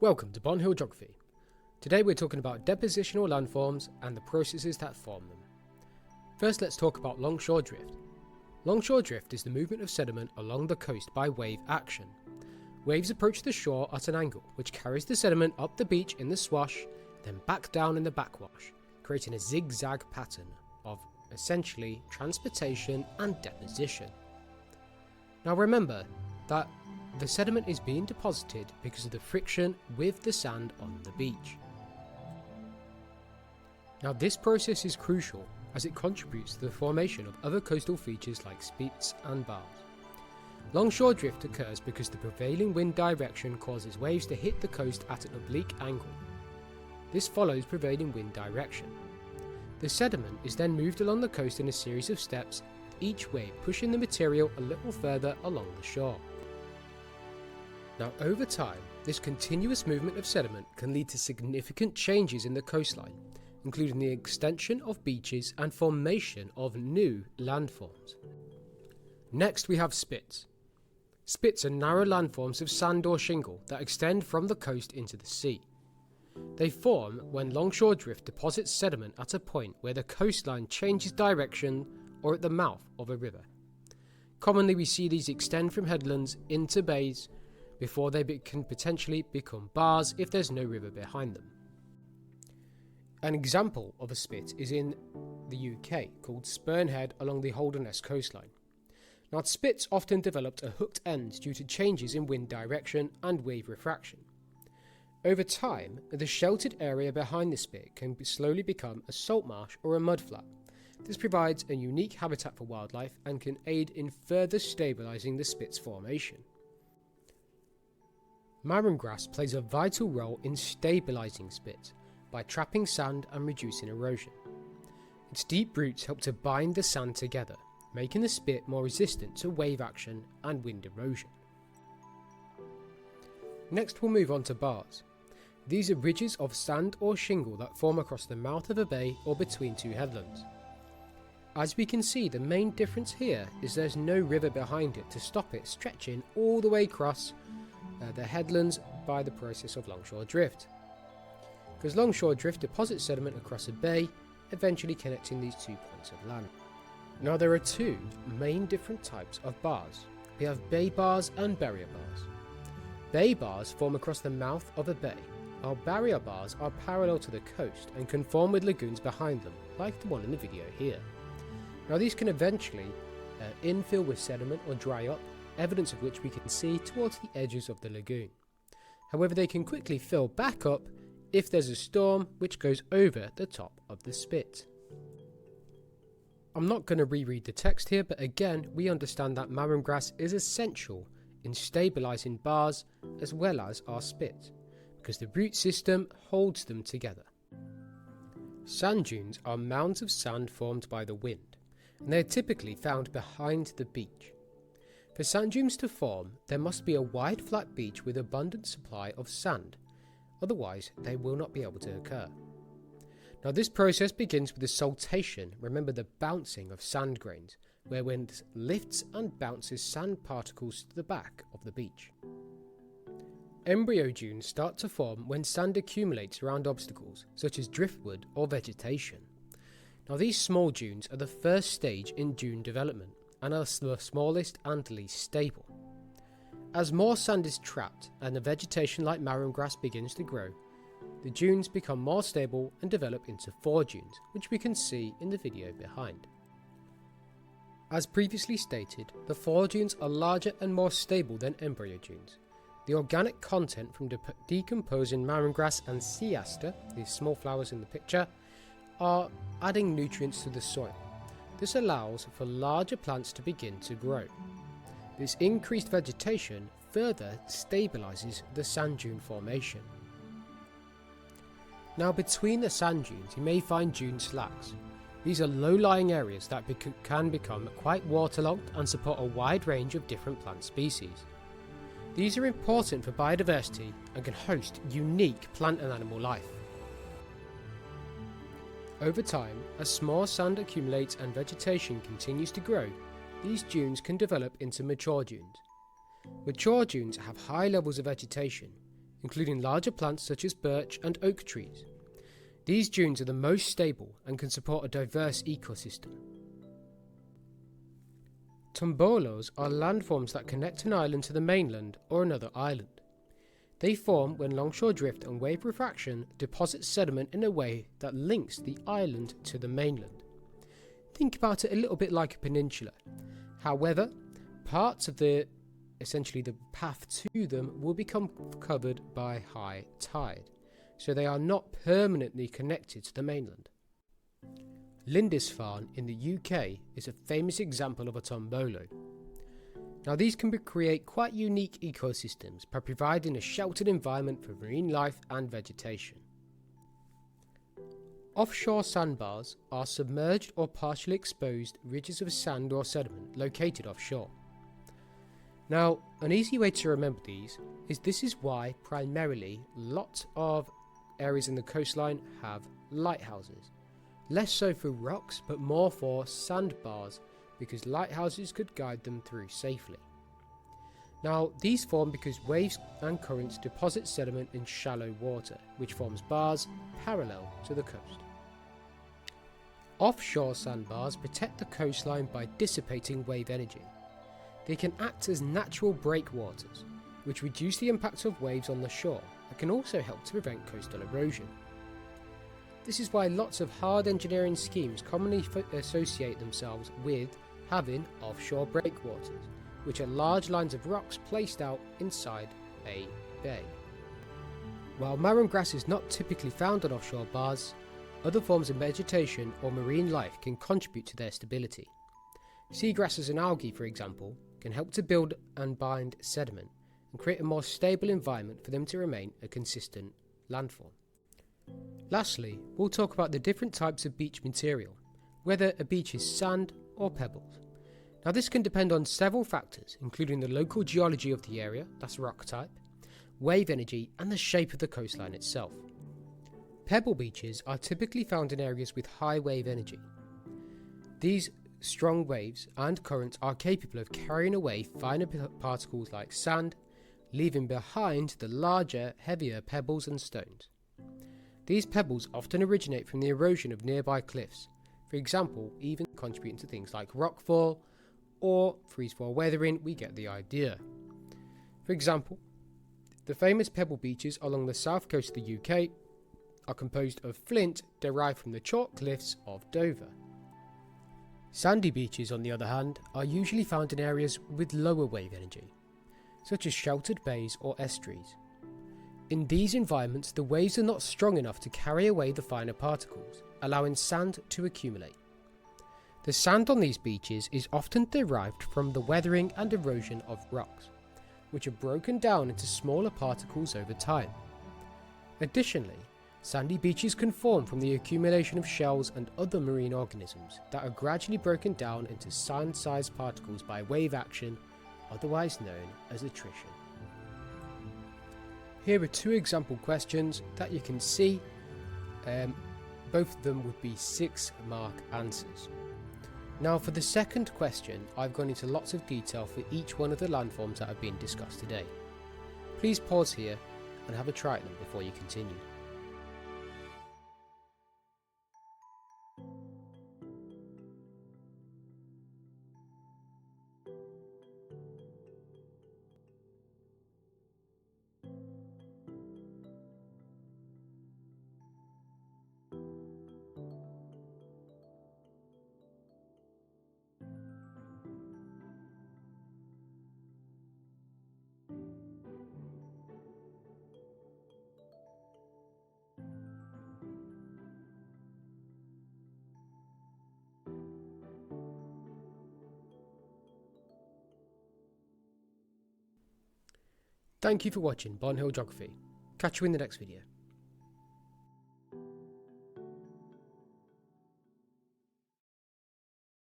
Welcome to Bonhill Geography. Today we're talking about depositional landforms and the processes that form them. First, let's talk about longshore drift. Longshore drift is the movement of sediment along the coast by wave action. Waves approach the shore at an angle, which carries the sediment up the beach in the swash, then back down in the backwash, creating a zigzag pattern of essentially transportation and deposition. Now remember that the sediment is being deposited because of the friction with the sand on the beach. Now this process is crucial as it contributes to the formation of other coastal features like spits and bars. Longshore drift occurs because the prevailing wind direction causes waves to hit the coast at an oblique angle. This follows prevailing wind direction. The sediment is then moved along the coast in a series of steps, each wave pushing the material a little further along the shore. Now over time, this continuous movement of sediment can lead to significant changes in the coastline, including the extension of beaches and formation of new landforms. Next we have spits. Spits are narrow landforms of sand or shingle that extend from the coast into the sea. They form when longshore drift deposits sediment at a point where the coastline changes direction or at the mouth of a river. Commonly we see these extend from headlands into bays before they can potentially become bars if there's no river behind them. An example of a spit is in the UK called Spurn Head along the Holderness coastline. Now spits often developed a hooked end due to changes in wind direction and wave refraction. Over time, the sheltered area behind the spit can slowly become a salt marsh or a mudflat. This provides a unique habitat for wildlife and can aid in further stabilising the spit's formation. Marram grass plays a vital role in stabilising spits by trapping sand and reducing erosion. Its deep roots help to bind the sand together, making the spit more resistant to wave action and wind erosion. Next we'll move on to bars. These are ridges of sand or shingle that form across the mouth of a bay or between two headlands. As we can see, the main difference here is there's no river behind it to stop it stretching all the way across the headlands by the process of longshore drift. Because longshore drift deposits sediment across a bay, eventually connecting these 2 points of land. Now there are two main different types of bars. We have bay bars and barrier bars. Bay bars form across the mouth of a bay, while barrier bars are parallel to the coast and can form with lagoons behind them, like the one in the video here. Now these can eventually infill with sediment or dry up, evidence of which we can see towards the edges of the lagoon. However, they can quickly fill back up if there's a storm which goes over the top of the spit. I'm not going to reread the text here, but again we understand that marram grass is essential in stabilising bars as well as our spit, because the root system holds them together. Sand dunes are mounds of sand formed by the wind, and they are typically found behind the beach. For sand dunes to form, there must be a wide flat beach with abundant supply of sand, otherwise they will not be able to occur. Now this process begins with the saltation, remember the bouncing of sand grains, where wind lifts and bounces sand particles to the back of the beach. Embryo dunes start to form when sand accumulates around obstacles, such as driftwood or vegetation. Now these small dunes are the first stage in dune development, and are the smallest and least stable. As more sand is trapped and the vegetation like marram grass begins to grow, the dunes become more stable and develop into foredunes, which we can see in the video behind. As previously stated, the foredunes are larger and more stable than embryo dunes. The organic content from decomposing marram grass and sea aster, these small flowers in the picture, are adding nutrients to the soil. This allows for larger plants to begin to grow. This increased vegetation further stabilises the sand dune formation. Now between the sand dunes you may find dune slacks. These are low-lying areas that can become quite waterlogged and support a wide range of different plant species. These are important for biodiversity and can host unique plant and animal life. Over time, as more sand accumulates and vegetation continues to grow, these dunes can develop into mature dunes. Mature dunes have high levels of vegetation, including larger plants such as birch and oak trees. These dunes are the most stable and can support a diverse ecosystem. Tombolos are landforms that connect an island to the mainland or another island. They form when longshore drift and wave refraction deposit sediment in a way that links the island to the mainland. Think about it a little bit like a peninsula. However, parts of essentially the path to them will become covered by high tide, so they are not permanently connected to the mainland. Lindisfarne in the UK is a famous example of a tombolo. Now these can create quite unique ecosystems by providing a sheltered environment for marine life and vegetation. Offshore sandbars are submerged or partially exposed ridges of sand or sediment located offshore. Now, an easy way to remember these is this is why primarily lots of areas in the coastline have lighthouses. Less so for rocks, but more for sandbars, because lighthouses could guide them through safely. Now, these form because waves and currents deposit sediment in shallow water, which forms bars parallel to the coast. Offshore sandbars protect the coastline by dissipating wave energy. They can act as natural breakwaters, which reduce the impact of waves on the shore and can also help to prevent coastal erosion. This is why lots of hard engineering schemes commonly associate themselves with having offshore breakwaters, which are large lines of rocks placed out inside a bay. While marram grass is not typically found on offshore bars, other forms of vegetation or marine life can contribute to their stability. Seagrasses and algae, for example, can help to build and bind sediment and create a more stable environment for them to remain a consistent landform. Lastly, we'll talk about the different types of beach material, whether a beach is sand or pebbles. Now this can depend on several factors, including the local geology of the area, that's rock type, wave energy and the shape of the coastline itself. Pebble beaches are typically found in areas with high wave energy. These strong waves and currents are capable of carrying away finer particles like sand, leaving behind the larger, heavier pebbles and stones. These pebbles often originate from the erosion of nearby cliffs, for example, even contributing to things like rockfall or freeze-fall weathering. We get the idea. For example, the famous pebble beaches along the south coast of the UK are composed of flint derived from the chalk cliffs of Dover. Sandy beaches, on the other hand, are usually found in areas with lower wave energy, such as sheltered bays or estuaries. In these environments, the waves are not strong enough to carry away the finer particles, allowing sand to accumulate. The sand on these beaches is often derived from the weathering and erosion of rocks, which are broken down into smaller particles over time. Additionally, sandy beaches can form from the accumulation of shells and other marine organisms that are gradually broken down into sand-sized particles by wave action, otherwise known as attrition. Here are two example questions that you can see. Both of them would be 6-mark answers. Now for the second question, I've gone into lots of detail for each one of the landforms that have been discussed today. Please pause here and have a try at them before you continue. Thank you for watching Bonhill Geography. Catch you in the next video.